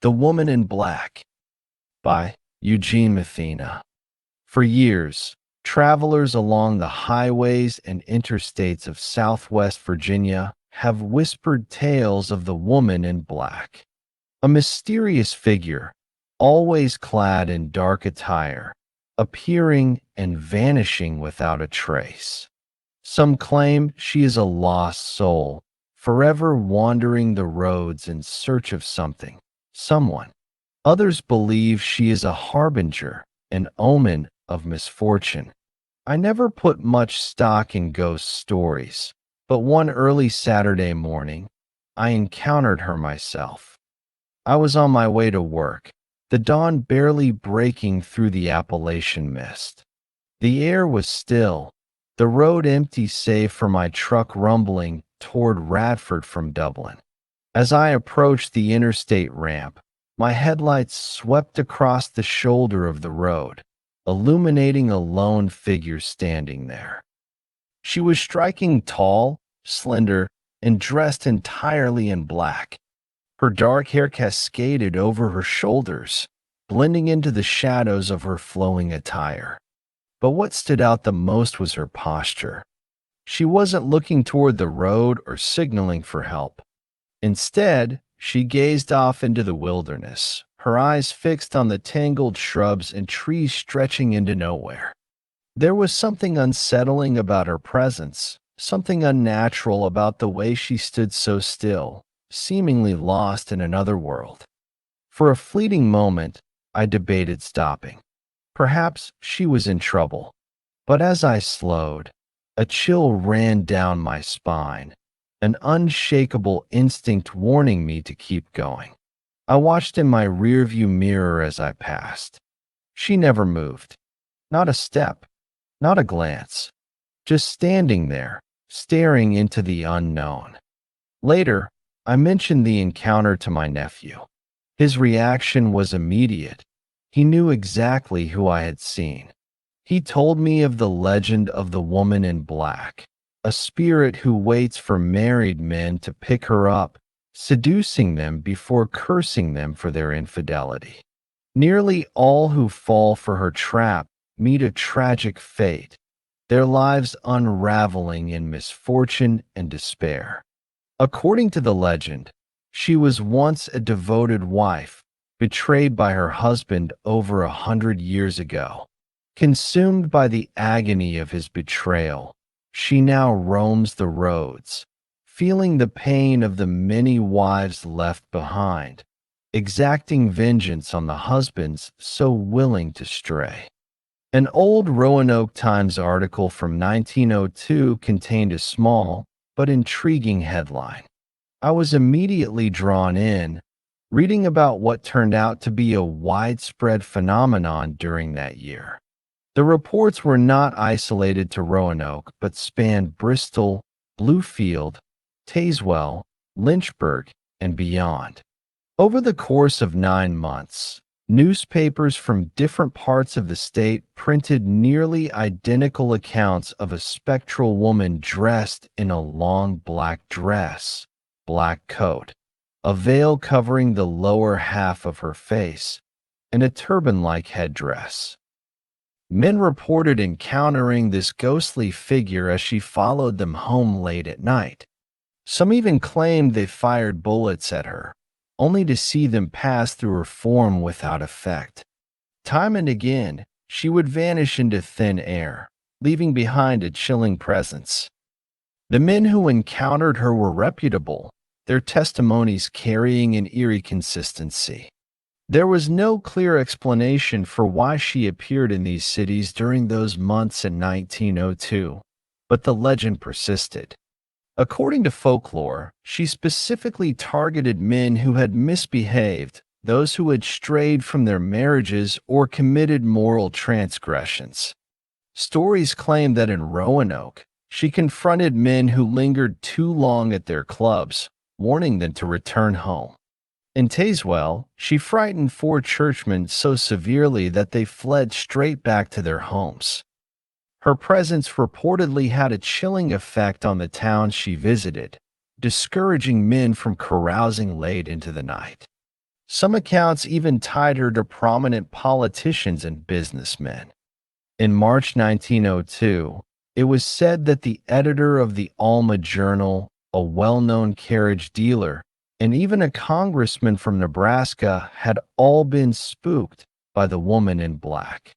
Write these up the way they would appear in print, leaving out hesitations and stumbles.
The Woman in Black by Eugene Mathena. For years, travelers along the highways and interstates of Southwest Virginia have whispered tales of the woman in black, a mysterious figure, always clad in dark attire, appearing and vanishing without a trace. Some claim she is a lost soul, forever wandering the roads in search of something, someone. Others believe she is a harbinger, an omen of misfortune. I never put much stock in ghost stories, but one early Saturday morning, I encountered her myself. I was on my way to work, the dawn barely breaking through the Appalachian mist. The air was still, the road empty save for my truck rumbling toward Radford from Dublin. As I approached the interstate ramp, my headlights swept across the shoulder of the road, illuminating a lone figure standing there. She was striking tall, slender, and dressed entirely in black. Her dark hair cascaded over her shoulders, blending into the shadows of her flowing attire. But what stood out the most was her posture. She wasn't looking toward the road or signaling for help. Instead, she gazed off into the wilderness, her eyes fixed on the tangled shrubs and trees stretching into nowhere. There was something unsettling about her presence, something unnatural about the way she stood so still, seemingly lost in another world. For a fleeting moment, I debated stopping. Perhaps she was in trouble. But as I slowed, a chill ran down my spine, an unshakable instinct warning me to keep going. I watched in my rearview mirror as I passed. She never moved. Not a step, not a glance. Just standing there, staring into the unknown. Later, I mentioned the encounter to my nephew. His reaction was immediate. He knew exactly who I had seen. He told me of the legend of the woman in black, a spirit who waits for married men to pick her up, seducing them before cursing them for their infidelity. Nearly all who fall for her trap meet a tragic fate, their lives unraveling in misfortune and despair. According to the legend, she was once a devoted wife, betrayed by her husband over 100 years ago. Consumed by the agony of his betrayal, she now roams the roads, feeling the pain of the many wives left behind, exacting vengeance on the husbands so willing to stray. An old Roanoke Times article from 1902 contained a small but intriguing headline. I was immediately drawn in, reading about what turned out to be a widespread phenomenon during that year. The reports were not isolated to Roanoke, but spanned Bristol, Bluefield, Tazewell, Lynchburg, and beyond. Over the course of 9 months, newspapers from different parts of the state printed nearly identical accounts of a spectral woman dressed in a long black dress, black coat, a veil covering the lower half of her face, and a turban-like headdress. Men reported encountering this ghostly figure as she followed them home late at night. Some even claimed they fired bullets at her, only to see them pass through her form without effect. Time and again, she would vanish into thin air, leaving behind a chilling presence. The men who encountered her were reputable, their testimonies carrying an eerie consistency. There was no clear explanation for why she appeared in these cities during those months in 1902, but the legend persisted. According to folklore, she specifically targeted men who had misbehaved, those who had strayed from their marriages or committed moral transgressions. Stories claim that in Roanoke, she confronted men who lingered too long at their clubs, warning them to return home. In Tazewell, she frightened 4 churchmen so severely that they fled straight back to their homes. Her presence reportedly had a chilling effect on the towns she visited, discouraging men from carousing late into the night. Some accounts even tied her to prominent politicians and businessmen. In March 1902, it was said that the editor of the Alma Journal, a well known carriage dealer, and even a congressman from Nebraska had all been spooked by the woman in black.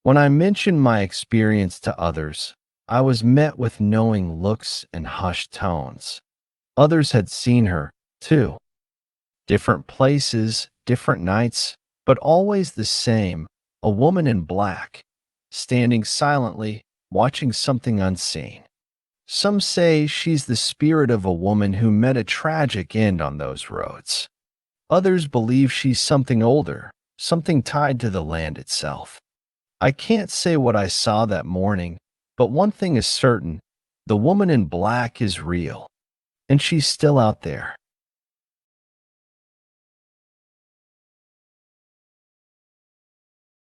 When I mentioned my experience to others, I was met with knowing looks and hushed tones. Others had seen her, too. Different places, different nights, but always the same, a woman in black, standing silently, watching something unseen. Some say she's the spirit of a woman who met a tragic end on those roads. Others believe she's something older, something tied to the land itself. I can't say what I saw that morning, but one thing is certain, the woman in black is real, and she's still out there,